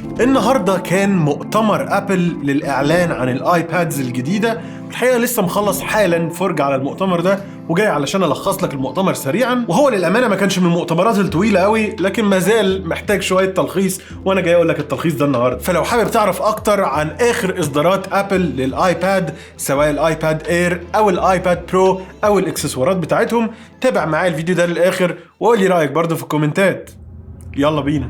النهارده كان مؤتمر ابل للاعلان عن الايبادز الجديده. الحقيقه لسه مخلص حالا فرجه على المؤتمر ده وجاي علشان الخص لك المؤتمر سريعا. وهو للامانه ما كانش من المؤتمرات الطويله قوي، لكن ما زال محتاج شويه تلخيص، وانا جاي اقول لك التلخيص ده النهارده. فلو حابب تعرف اكتر عن اخر اصدارات ابل للايباد، سواء الايباد اير او الايباد برو او الاكسسوارات بتاعتهم، تابع معايا الفيديو ده للاخر وقول لي رايك برضو في الكومنتات. يلا بينا.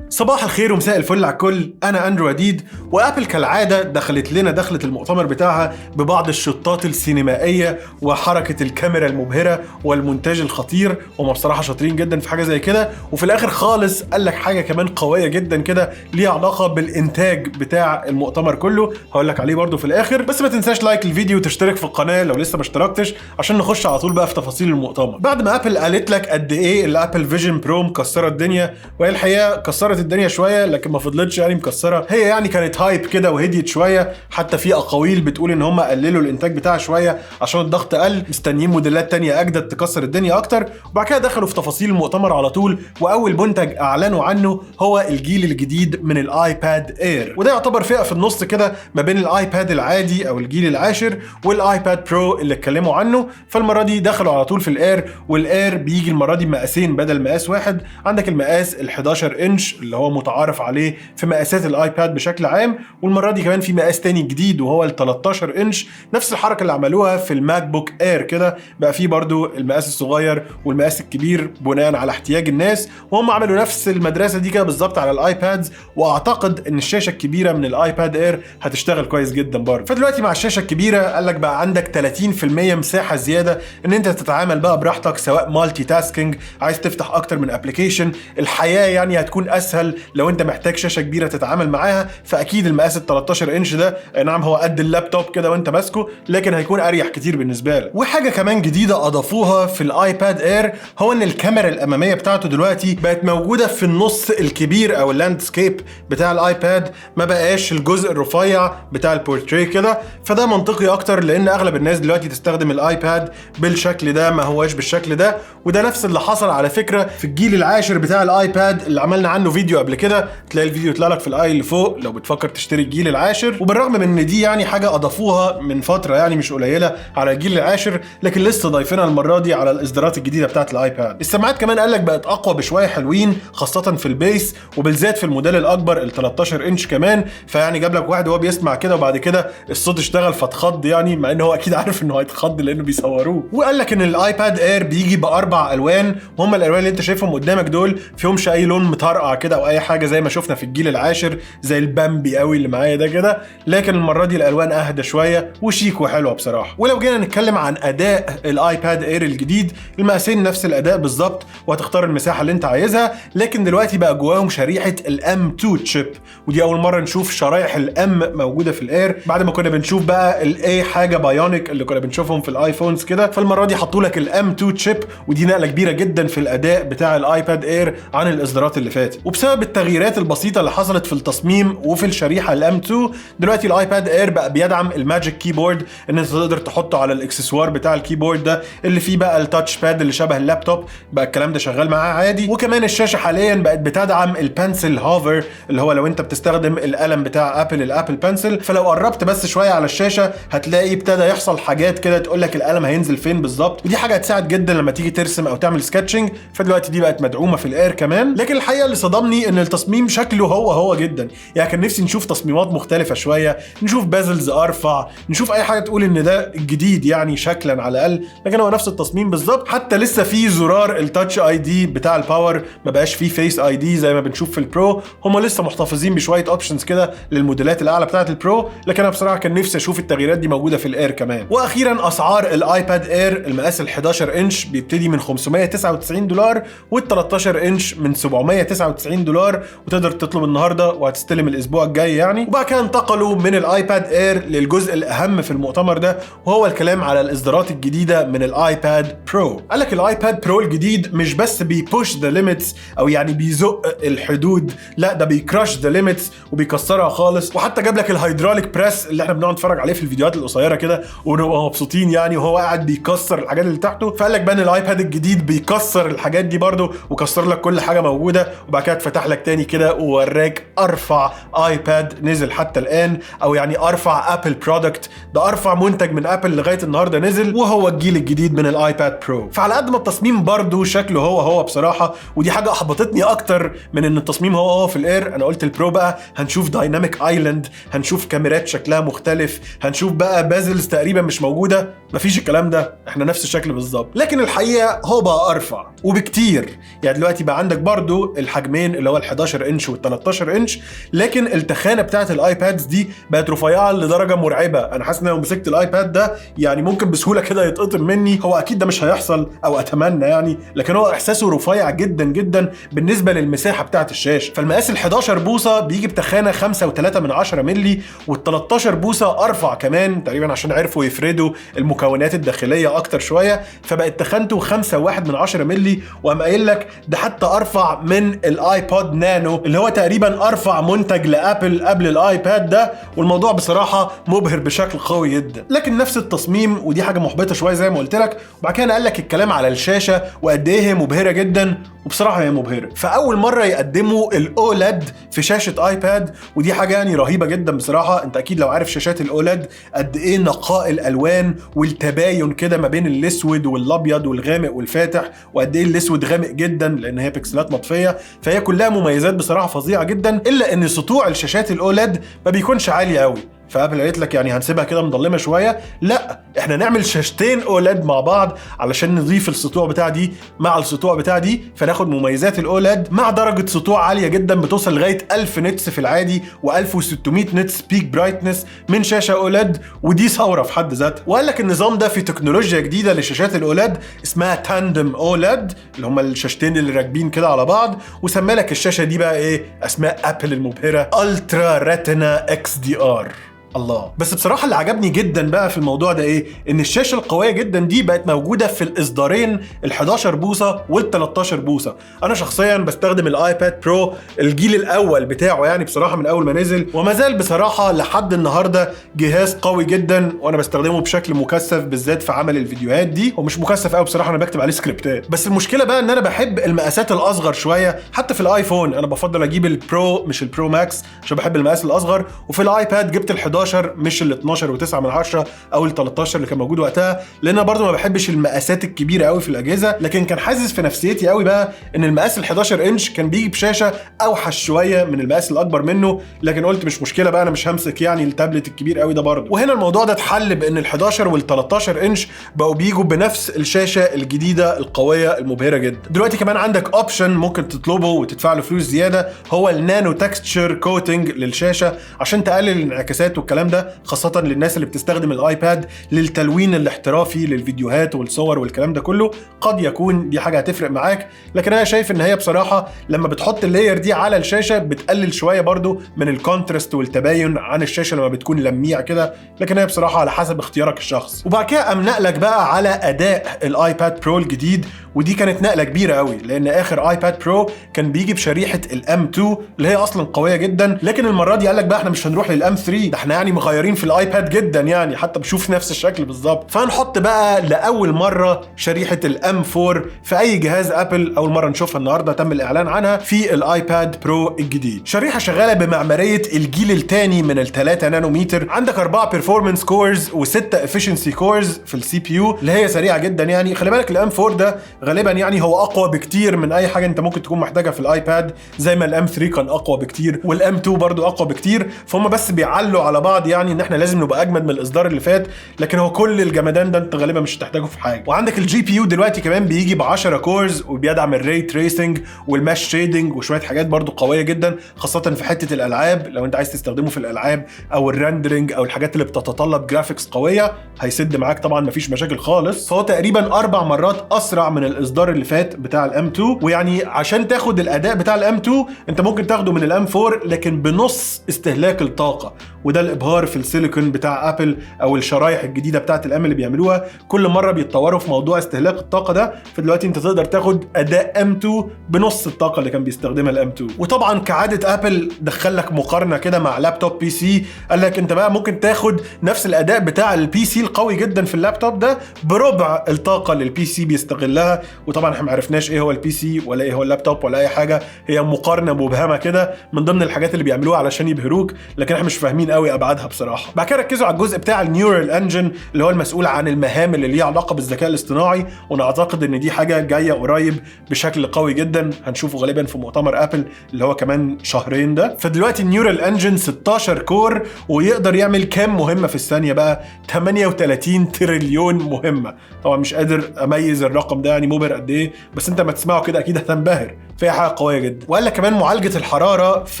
صباح الخير ومساء الفل على الكل، انا اندرو وديد. وابل كالعاده دخلت لنا دخلة المؤتمر بتاعها ببعض الشطات السينمائيه وحركه الكاميرا المبهره والمونتاج الخطير، وهم بصراحه شاطرين جدا في حاجه زي كده. وفي الاخر خالص قال لك حاجه كمان قويه جدا كده ليها علاقه بالانتاج بتاع المؤتمر كله، هقول لك عليه برده في الاخر. بس ما تنساش لايك الفيديو وتشترك في القناه لو لسه ما اشتركتش، عشان نخش على طول بقى في تفاصيل المؤتمر. بعد ما ابل قالت لك قد ايه الابل فيجن برو مكسره الدنيا، وهي الحقيقه كسرت الدنيا شويه لكن ما فضلتش يعني مكسره، هي يعني كانت هايب كده وهديت شويه. حتى في اقاويل بتقول ان هم قللوا الانتاج بتاعها شويه عشان الضغط قل، مستنيين موديلات تانية اجدد تكسر الدنيا اكتر. وبعد كده دخلوا في تفاصيل المؤتمر على طول، واول منتج اعلنوا عنه هو الجيل الجديد من الايباد اير، وده يعتبر فئه في النص كده ما بين الايباد العادي او الجيل العاشر والايباد برو اللي اتكلموا عنه. فالمره دي دخلوا على طول في الاير، والاير بيجي المره دي مقاسين بدل مقاس واحد. عندك المقاس ال11 انش اللي هو متعارف عليه في مقاسات الايباد بشكل عام، والمره دي كمان في مقاس تاني جديد وهو ال13 انش. نفس الحركه اللي عملوها في الماك بوك اير كده، بقى فيه برضو المقاس الصغير والمقاس الكبير بناء على احتياج الناس، وهم عملوا نفس المدرسه دي كده بالظبط على الايبادز. واعتقد ان الشاشه الكبيره من الايباد اير هتشتغل كويس جدا برضه. فدلوقتي مع الشاشه الكبيره قال لك بقى عندك 30% مساحه زياده ان انت تتعامل بقى براحتك، سواء مالتي تاسكينج، عايز تفتح اكتر من ابلكيشن. الحياه يعني هتكون اسهل لو انت محتاج شاشه كبيره تتعامل معاها. فاكيد المقاس ال 13 انش ده نعم هو قد اللابتوب كده وانت ماسكه، لكن هيكون اريح كتير بالنسبه لك. وحاجه كمان جديده اضافوها في الايباد اير هو ان الكاميرا الاماميه بتاعته دلوقتي بقت موجوده في النص الكبير او اللاندسكيب بتاع الايباد، ما بقاش الجزء الرفيع بتاع البورتري كده. فده منطقي اكتر لان اغلب الناس دلوقتي تستخدم الايباد بالشكل ده، ما هواش بالشكل ده. وده نفس اللي حصل على فكره في الجيل العاشر بتاع الايباد اللي عملنا عنه فيديو قبل كده، تلاقي الفيديو يطلع لك في الاي اللي فوق لو بتفكر تشتري الجيل العاشر. وبالرغم من ان دي يعني حاجه اضافوها من فتره يعني مش قليله على الجيل العاشر، لكن لسه ضايفينها المره دي على الاصدارات الجديده بتاعت الايباد. السماعات كمان قال لك بقت اقوى بشويه حلوين، خاصه في البيس، وبالذات في الموديل الاكبر ال 13 انش كمان. فيعني جاب لك واحد وهو بيسمع كده وبعد كده الصوت اشتغل فاتخض، يعني مع ان هو اكيد عارف انه هيتخض لانه بيصوروه. وقال لك ان الايباد اير بيجي باربع الوان، وهم الالوان اللي انت شايفهم قدامك دول فيهمش اي لون مطرقع كده او اي حاجه زي ما شفنا في الجيل العاشر زي البامبي قوي اللي معايا ده كده، لكن المره دي الالوان اهدى شويه وشيك وحلوه بصراحه. ولو جينا نتكلم عن اداء الايباد اير الجديد، المقاسين نفس الاداء بالظبط وهتختار المساحه اللي انت عايزها، لكن دلوقتي بقى جواهم شريحه الام 2 تشيب، ودي اول مره نشوف شرايح الام موجوده في الاير بعد ما كنا بنشوف بقى الاي حاجه بايونيك اللي كنا بنشوفهم في الايفونز كده. فالمره دي حطوا لك الام 2 تشيب، ودي نقله كبيره جدا في الاداء بتاع الايباد اير عن الاصدارات اللي فاتت. وبسبب التغييرات البسيطه اللي حصلت في التصميم وفي الشريحه الام 2، دلوقتي الايباد اير بقى بيدعم الماجيك كيبورد، ان انت تقدر تحطه على الاكسسوار بتاع الكيبورد ده اللي فيه بقى التاتش باد اللي شبه اللابتوب، بقى الكلام ده شغال معاه عادي. وكمان الشاشه حاليا بقت بتدعم البنسل هوفر، اللي هو لو انت بتستخدم القلم بتاع ابل الابل بنسل، فلو قربت بس شويه على الشاشه هتلاقي ابتدى يحصل حاجات كده تقول لك القلم هينزل فين بالظبط، ودي حاجه هتساعد جدا لما تيجي ترسم او تعمل سكتشنج. فدلوقتي دي بقت مدعومه في الاير كمان. لكن الحقيقه اللي صدمني ان التصميم شكله هو جدا، يعني كان نفسي نشوف تصميمات مختلفه شويه، نشوف بازلز ارفع، نشوف اي حاجه تقول ان ده الجديد يعني شكلا على الاقل، لكن هو نفس التصميم بالظبط. حتى لسه في زرار التاتش اي دي بتاع الباور، ما بقاش فيه فيس اي دي زي ما بنشوف في البرو. هم لسه محتفظين بشويه اوبشنز كده للموديلات الاعلى بتاعه البرو، لكن انا بصراحه كان نفسي اشوف التغييرات دي موجوده في الاير كمان. واخيرا اسعار الايباد اير المقاس ال11 انش بيبتدي من $599، وال13 انش من $799، $200 وتقدر تطلب النهارده وهتستلم الاسبوع الجاي يعني. وبعد كده انتقلوا من الايباد اير للجزء الاهم في المؤتمر ده، وهو الكلام على الاصدارات الجديده من الايباد برو. قال لك الايباد برو الجديد مش بس بيبوش ذا ليميتس او يعني بيزق الحدود، لا ده بيكراش ذا ليميتس وبيكسرها خالص. وحتى جاب لك الهيدروليك بريس اللي احنا بنقعد نتفرج عليه في الفيديوهات القصيره كده ونبقى مبسوطين يعني، وهو قاعد بيكسر الحاجات اللي تحته. فقال لك بقى ان الايباد الجديد بيكسر الحاجات دي برده وكسر لك كل حاجه موجوده، وبعد كده اتفتح لك تاني كده ووراك ارفع ايباد نزل حتى الان، او يعني ارفع ابل برودكت، ده ارفع منتج من ابل لغايه النهارده نزل، وهو الجيل الجديد من الايباد برو. فعلى قد ما التصميم برده شكله هو بصراحه، ودي حاجه احبطتني اكتر من ان التصميم هو في الاير. انا قلت البرو بقى هنشوف دايناميك ايلاند، هنشوف كاميرات شكلها مختلف، هنشوف بقى بازلز تقريبا مش موجوده. مفيش الكلام ده، احنا نفس الشكل بالظبط. لكن الحقيقه هو بقى ارفع وبكتير. يعني دلوقتي بقى عندك برضو الحجمين اللي هو ال11 انش وال13 انش، لكن التخانه بتاعت الايبادز دي بقت رفيعه لدرجه مرعبه. انا حاسس ان لو مسكت الايباد ده يعني ممكن بسهوله كده يتقطم مني. هو اكيد ده مش هيحصل او اتمنى يعني، لكن هو احساسه رفيع جدا جدا بالنسبه للمساحه بتاعت الشاشه. فالمقاس ال11 بوصه بيجي بتخانه 5.3 مللي، وال13 بوصه ارفع كمان تقريبا عشان عرفوا يفردوا المكونات الداخليه اكتر شويه، فبقت تخانته 5.1 مللي. وقام قايل لك ده حتى ارفع من الايبود نانو اللي هو تقريبا ارفع منتج لابل قبل الايباد ده. والموضوع بصراحه مبهر بشكل قوي جدا، لكن نفس التصميم، ودي حاجه محبطه شويه زي ما قلت لك. وبعد كده قال لك الكلام على الشاشه وقد ايه هي مبهره جدا، وبصراحه هي مبهره. فاول مره يقدموا الاولاد في شاشه ايباد، ودي حاجه يعني رهيبه جدا بصراحه. انت اكيد لو عارف شاشات الاولاد قد ايه نقاء الالوان والتباين كده ما بين الاسود والابيض والغامق والفاتح، وقد ايه الاسود غامق جدا لان هي بكسلات مطفيه. فهي كلها مميزات بصراحه فظيعه جدا، الا ان سطوع الشاشات الاولاد ما بيكونش عالي قوي. فابل قالت لك يعني هنسيبها كده مظلمه شويه، لا احنا نعمل شاشتين اولاد مع بعض علشان نضيف السطوع بتاع دي مع السطوع بتاع دي، فناخد مميزات الاولاد مع درجه سطوع عاليه جدا بتوصل لغايه 1000 نتس في العادي و1600 نتس بيك برايتنس من شاشه اولاد، ودي ثوره في حد ذاتها. وقال لك النظام ده في تكنولوجيا جديده لشاشات الاولاد اسمها تاندم اولاد، اللي هم الشاشتين اللي راكبين كده على بعض، وسمى لك الشاشه دي بقى ايه؟ اسماء ابل المبهره الترا ريتنا اكس دي ار. الله. بس بصراحه اللي عجبني جدا بقى في الموضوع ده ايه؟ ان الشاشه القويه جدا دي بقت موجوده في الاصدارين ال11 بوصه وال13 بوصه. انا شخصيا بستخدم الايباد برو الجيل الاول بتاعه يعني بصراحه من اول ما نزل، وما زال بصراحه لحد النهارده جهاز قوي جدا، وانا بستخدمه بشكل مكثف بالذات في عمل الفيديوهات دي. ومش مكثف قوي بصراحه، انا بكتب عليه سكريبتات. بس المشكله بقى ان انا بحب المقاسات الاصغر شويه. حتى في الايفون انا بفضل اجيب البرو مش البرو ماكس عشان بحب المقاس الاصغر، وفي الايباد جبت ال11 مش ال12.9 او ال13 اللي كان موجود وقتها، لان انا برضو ما بحبش المقاسات الكبيره قوي في الاجهزه. لكن كان حاسس في نفسيتي قوي بقى ان المقاس ال11 انش كان بيجي بشاشه اوحش شويه من المقاس الاكبر منه، لكن قلت مش مشكله بقى، انا مش همسك يعني التابلت الكبير قوي ده برضو. وهنا الموضوع ده اتحل بان ال11 وال13 انش بقوا بيجوا بنفس الشاشه الجديده القويه المبهره جدا. دلوقتي كمان عندك اوبشن ممكن تطلبه وتدفع له فلوس زياده، هو النانو تكستشر كوتنج للشاشه عشان تقلل الانعكاسات والكلام ده، خاصة للناس اللي بتستخدم الايباد للتلوين الاحترافي للفيديوهات والصور والكلام ده كله. قد يكون دي حاجة هتفرق معاك، لكن انا شايف ان هي بصراحة لما بتحط اللاير دي على الشاشة بتقلل شوية برضو من الكونتراست والتباين عن الشاشة لما بتكون لميع كده، لكن هي بصراحة على حسب اختيارك الشخص. وبعد كده نقلك بقى على اداء الايباد برو الجديد، ودي كانت نقلة كبيرة قوي لان اخر ايباد برو كان بيجي بشريحة الام 2 اللي هي اصلا قوية جدا، لكن المرة دي قالك بقى احنا مش هنروح للام 3، ده احنا يعني مغيرين في الايباد جدا يعني، حتى بشوف نفس الشكل بالظبط. فهنحط بقى لاول مره شريحه الام 4 في اي جهاز ابل، اول مره نشوفها النهارده تم الاعلان عنها في الايباد برو الجديد. شريحه شغاله بمعماريه الجيل الثاني من ال3 نانومتر، عندك 4 بيرفورمانس كورز و6 افشنسي كورز في السي بي يو اللي هي سريعه جدا يعني. خلي بالك الام 4 ده غالبا يعني هو اقوى بكتير من اي حاجه انت ممكن تكون محتاجها في الايباد، زي ما الام 3 كان اقوى بكتير والام 2 برضو اقوى بكتير، فهم بس بيعلوا على بعض يعني ان احنا لازم نبقى اجمد من الاصدار اللي فات، لكن هو كل الجمدان ده انت غالبا مش هتحتاجه في حاجه. وعندك الجي بي يو دلوقتي كمان بيجي ب 10 كورز وبيدعم الري تريسنج والماش شيدنج وشويه حاجات برضو قويه جدا، خاصه في حته الالعاب. لو انت عايز تستخدمه في الالعاب او الرندرنج او الحاجات اللي بتتطلب جرافيكس قويه هيسد معاك طبعا، مفيش مشاكل خالص. فهو تقريبا 4 مرات اسرع من الاصدار اللي فات بتاع الام 2. ويعني عشان تاخد الاداء بتاع الام 2 انت ممكن تاخده من الام 4 لكن بنص استهلاك الطاقه، وده الابهار في السيليكون بتاع ابل او الشرايح الجديده بتاعه الام اللي بيعملوها. كل مره بيتطوروا في موضوع استهلاك الطاقه ده، فدلوقتي انت تقدر تاخد اداء ام 2 بنص الطاقه اللي كان بيستخدمها الام 2. وطبعا كعاده ابل دخل لك مقارنه كده مع لابتوب بي سي، قال لك انت بقى ممكن تاخد نفس الاداء بتاع البي سي القوي جدا في اللابتوب ده بربع الطاقه اللي البي سي بيستغلها. وطبعا احنا ما عرفناش ايه هو البي سي ولا ايه هو اللابتوب ولا اي حاجه، هي مقارنه مبهمه كده من ضمن الحاجات اللي بيعملوها علشان يبهروك، لكن احنا مش فاهمين قوي ابعادها بصراحه. بعد كده ركزوا على الجزء بتاع النيورال انجن اللي هو المسؤول عن المهام اللي ليها علاقه بالذكاء الاصطناعي، وانا اعتقد ان دي حاجه جايه قريب بشكل قوي جدا، هنشوفه غالبا في مؤتمر ابل اللي هو كمان شهرين ده. فدلوقتي النيورال انجن 16 كور ويقدر يعمل كام مهمه في الثانيه بقى؟ 38 تريليون مهمه. طبعا مش قادر اميز الرقم ده يعني مبهر قد ايه، بس انت ما تسمعه كده اكيد هتنبهر، فهي حاجه قويه جدا. وقال لك كمان معالجه الحراره في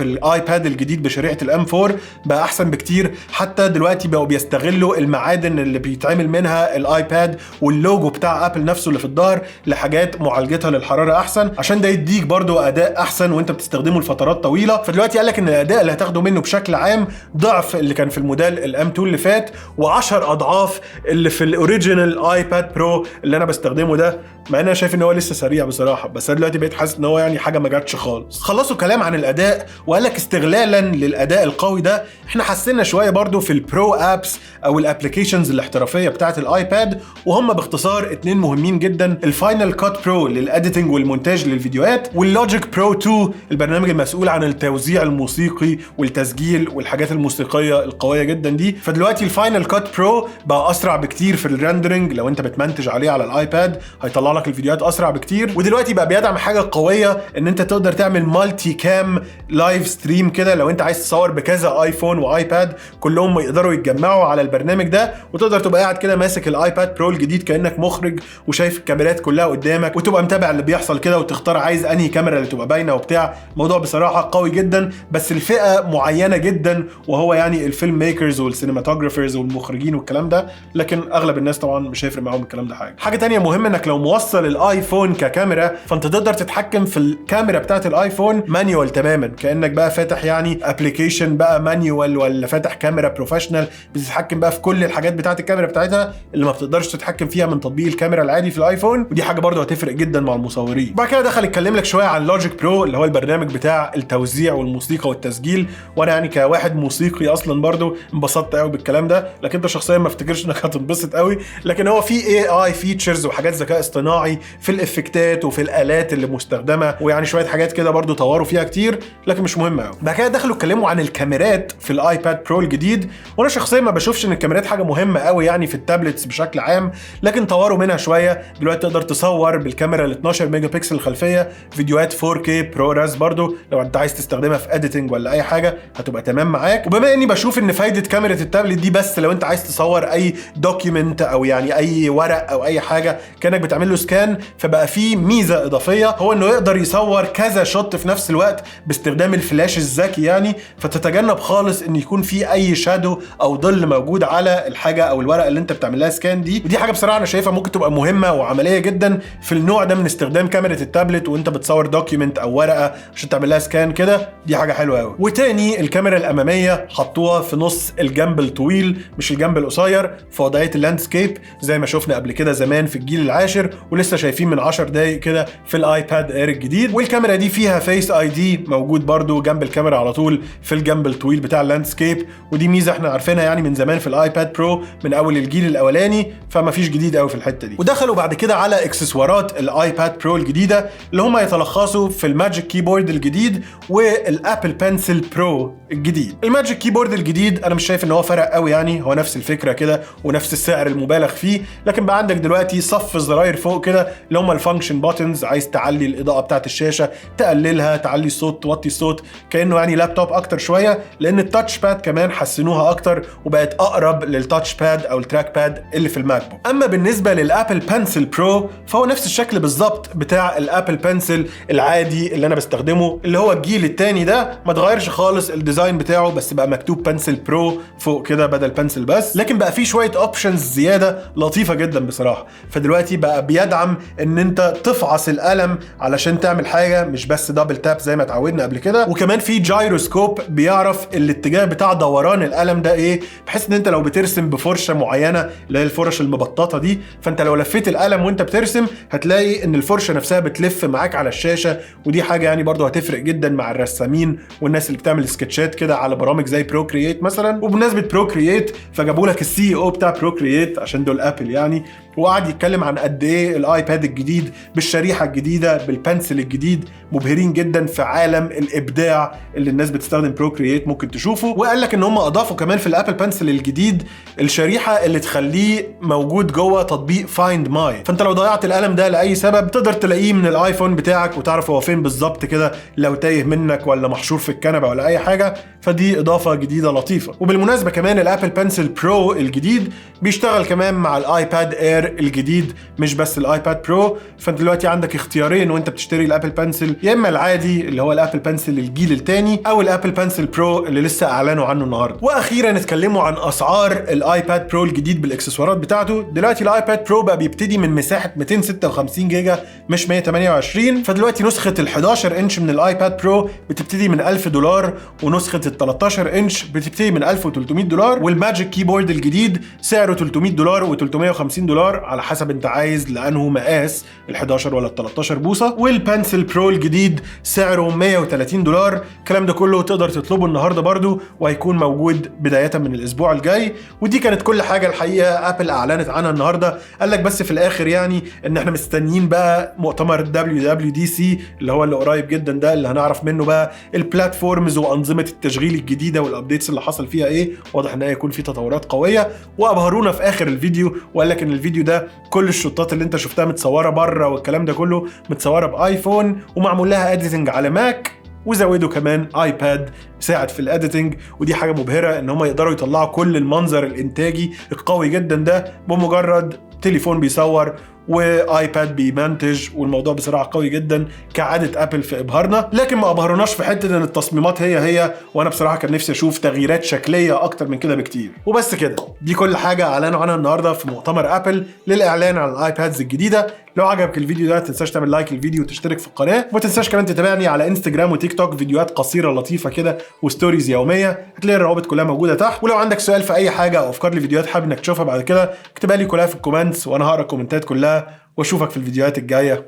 الايباد الجديد بشريحه الام 4 بقى احسن بكتير، حتى دلوقتي بقوا بيستغلوا المعادن اللي بيتعمل منها الايباد واللوجو بتاع ابل نفسه اللي في الظهر لحاجات معالجتها للحراره احسن، عشان ده يديك برضو اداء احسن وانت بتستخدمه لفترات طويله. فدلوقتي قال لك ان الاداء اللي هتاخده منه بشكل عام ضعف اللي كان في الموديل الام 2 اللي فات، و10 اضعاف اللي في الاوريجينال ايباد برو اللي انا بستخدمه ده، مع ان انا شايف ان هو لسه سريع بصراحه، بس انا دلوقتي بقيت حاسس ان هو يعني حاجه ما جاتش خالص. خلصوا كلام عن الاداء وقال لك استغلالا للاداء القوي ده احنا حسنا شويه برضو في البرو ابس او الابلكيشنز الاحترافيه بتاعه الايباد، وهم باختصار 2 مهمين جدا: الفاينل كات برو للاديتنج والمونتاج للفيديوهات، واللوجيك برو 2 البرنامج المسؤول عن التوزيع الموسيقي والتسجيل والحاجات الموسيقيه القويه جدا دي. فدلوقتي الفاينل كات برو بقى اسرع بكتير في الريندرنج، لو انت بتمنتج عليه على الايباد هيطلع لك الفيديوهات اسرع بكتير. ودلوقتي بقى بيدعم حاجه قويه ان انت تقدر تعمل مالتي كام لايف ستريم كده، لو انت عايز تصور بكذا ايفون وايباد كلهم يقدروا يتجمعوا على البرنامج ده، وتقدر تبقى قاعد كده ماسك الايباد برو الجديد كانك مخرج وشايف الكاميرات كلها قدامك وتبقى متابع اللي بيحصل كده وتختار عايز انهي كاميرا اللي تبقى باينه وبتاع. الموضوع بصراحه قوي جدا، بس الفئه معينه جدا وهو يعني الفيلم ميكرز والسينماتوجرافرز والمخرجين والكلام ده، لكن اغلب الناس طبعا مش هيفرق معاهم الكلام ده حاجه تانية مهمه انك لو موصل الايفون ككاميرا فانت تقدر تتحكم في الكاميرا بتاعت الايفون مانيوال تماما، كانك بقى فاتح يعني ابلكيشن بقى مانيوال ولا فاتح كاميرا بروفيشنال، بتتحكم بقى في كل الحاجات بتاعت الكاميرا بتاعتها اللي ما بتقدرش تتحكم فيها من تطبيق الكاميرا العادي في الايفون، ودي حاجه برضو هتفرق جدا مع المصورين. بعد كده دخل يتكلم لك شويه عن لوجيك برو اللي هو البرنامج بتاع التوزيع والموسيقى والتسجيل، وانا يعني كواحد موسيقي اصلا برضو انبسطت قوي بالكلام ده، لكن انت شخصيا ما افتكرش انك هتنبسط قوي، لكن هو في اي فيتشرز وحاجات ذكاء اصطناعي في الافكتات وفي الالات اللي مستخدمه، ويعني شويه حاجات كده برضو طوروا فيها كتير لكن مش مهمه قوي. بعد كده دخلوا اتكلموا عن الكاميرات في الايباد برو الجديد، وانا شخصيا ما بشوفش ان الكاميرات حاجه مهمه قوي يعني في التابلتس بشكل عام، لكن طوروا منها شويه. دلوقتي تقدر تصور بالكاميرا ال 12 ميجا بكسل الخلفيه فيديوهات 4K برو راز، برضو لو انت عايز تستخدمها في اديتنج ولا اي حاجه هتبقى تمام معاك. وبما اني بشوف ان فايده كاميرا التابلت دي بس لو انت عايز تصور اي دوكيومنت او يعني اي ورق او اي حاجه كانك بتعمل له سكان، فبقى في ميزه اضافيه هو انه يقدر يصور كذا شوت في نفس الوقت باستخدام الفلاش الذكي يعني، فتتجنب خالص ان يكون في اي شادو او ظل موجود على الحاجه او الورقه اللي انت بتعمل لها سكان دي. ودي حاجه بصراحه انا شايفها ممكن تبقى مهمه وعمليه جدا في النوع ده من استخدام كاميرا التابلت وانت بتصور دوكيومنت او ورقه عشان تعمل لها سكان كده، دي حاجه حلوه قوي. وتاني الكاميرا الاماميه حطوها في نص الجنب الطويل مش الجنب القصير في وضعيه اللاندسكيب زي ما شفنا قبل كده زمان في الجيل العاشر، ولسه شايفين من 10 دقايق كده في الايباد اير الجديد. والكاميرا دي فيها فيس اي دي موجود برضو جنب الكاميرا على طول في الجنب الطويل بتاع اللاندسكيب، ودي ميزه احنا عارفينها يعني من زمان في الايباد برو من اول الجيل الاولاني، فما فيش جديد قوي في الحته دي. ودخلوا بعد كده على اكسسوارات الايباد برو الجديده اللي هم يتلخصوا في الماجيك كيبورد الجديد والابل بنسل برو الجديد. الماجيك كيبورد الجديد انا مش شايف ان هو فرق قوي يعني، هو نفس الفكره كده ونفس السعر المبالغ فيه، لكن بقى عندك دلوقتي صف زراير فوق كده اللي هم الفانكشن باتنز، عايز تعلي الاضاءه بتاعه الشاشه تقللها، تعلي الصوت توطي الصوت، كانه يعني لابتوب اكتر شويه، لان التاتش والتاتش باد كمان حسنوها اكتر وبقت اقرب للتاتش باد او التراك باد اللي في الماك بوك. اما بالنسبه للابل بنسل برو فهو نفس الشكل بالظبط بتاع الابل بنسل العادي اللي انا بستخدمه، اللي هو الجيل الثاني ده، ما اتغيرش خالص الديزاين بتاعه، بس بقى مكتوب بنسل برو فوق كده بدل بنسل بس، لكن بقى فيه شويه اوبشنز زياده لطيفه جدا بصراحه. فدلوقتي بقى بيدعم ان انت تفعص القلم علشان تعمل حاجه، مش بس دبل تاب زي ما اتعودنا قبل كده، وكمان في جايروسكوب بيعرف الاتجاه بتاع دوران القلم ده ايه، بحيث ان انت لو بترسم بفرشه معينه اللي هي الفرش المبططه دي، فانت لو لفيت القلم وانت بترسم هتلاقي ان الفرشه نفسها بتلف معاك على الشاشه، ودي حاجه يعني برضو هتفرق جدا مع الرسامين والناس اللي بتعمل سكتشات كده على برامج زي بروكرييت مثلا. وبمناسبه بروكرييت فجابوا لك السي او بتاع بروكرييت عشان دول ابل يعني، وقعد يتكلم عن قد ايه الايباد الجديد بالشريحه الجديده بالبنسل الجديد مبهرين جدا في عالم الابداع اللي الناس بتستخدم بروكرييت ممكن تشوفه. وقال لك ان هم اضافوا كمان في الابل بنسل الجديد الشريحه اللي تخليه موجود جوه تطبيق فايند ماي، فانت لو ضيعت القلم ده لاي سبب تقدر تلاقيه من الايفون بتاعك وتعرف هو فين بالظبط كده لو تايه منك ولا محشور في الكنبه ولا اي حاجه. فدي اضافه جديده لطيفه. وبالمناسبه كمان الابل بنسل برو الجديد بيشتغل كمان مع الايباد اير الجديد، مش بس الايباد برو. فانت دلوقتي عندك اختيارين وانت بتشتري الابل بنسل، يا اما العادي اللي هو الابل بنسل الجيل الثاني او الابل بنسل برو اللي لسه اعلنوا عنه النهارده. واخيرا نتكلموا عن اسعار الايباد برو الجديد بالاكسسوارات بتاعته. دلوقتي الايباد برو بقى بيبتدي من مساحه 256 جيجا مش 128، فدلوقتي نسخه ال11 انش من الايباد برو بتبتدي من $1000، ونسخه ال13 انش بتبتدي من $1300، والماجيك كيبورد الجديد سعره $300 و$350 على حسب انت عايز لانه مقاس ال11 ولا ال13 بوصه. والبنسل برو الجديد سعره $130. الكلام ده كله تقدر تطلبه النهارده برضو، وهيكون موجود بدايه من الاسبوع الجاي. ودي كانت كل حاجه الحقيقه ابل اعلنت عنها النهارده. قال لك بس في الاخر يعني ان احنا مستنيين بقى مؤتمر WWDC اللي هو اللي قريب جدا ده، اللي هنعرف منه بقى البلاتفورمز وانظمه التشغيل الجديده والابديتس اللي حصل فيها ايه. واضح ان هيكون في تطورات قويه. وابهرونا في اخر الفيديو وقال لك ان الفيديو ده كل الشطات اللي انت شفتها متصوره بره والكلام ده كله متصوره بايفون ومعمول لها اديتنج على ماك، وزودوا كمان ايباد يساعد في الاديتنج. ودي حاجه مبهره ان هم يقدروا يطلعوا كل المنظر الانتاجي القوي جدا ده بمجرد تليفون بيصور وايباد بيمنتج. والموضوع بصراحه قوي جدا كعاده ابل في ابهارنا، لكن ما ابهرناش في حته ان التصميمات هي وانا بصراحه كان نفسي اشوف تغييرات شكليه اكتر من كده بكتير. وبس كده، دي كل حاجه اعلنوا عنها النهارده في مؤتمر ابل للاعلان عن الايبادز الجديده. لو عجبك الفيديو ده ما تنساش تعمل لايك للفيديو وتشترك في القناه، وما تنساش كمان تتابعني على انستجرام وتيك توك، فيديوهات قصيره لطيفه كده وستوريز يوميه، هتلاقي الروابط كلها موجوده تحت. ولو عندك سؤال في اي حاجه او افكار لفيديوهات حابب انك تشوفها بعد كده اكتبها لي كلها في الكومنتس وانا هقرا الكومنتات كلها، واشوفك في الفيديوهات الجايه.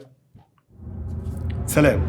سلام.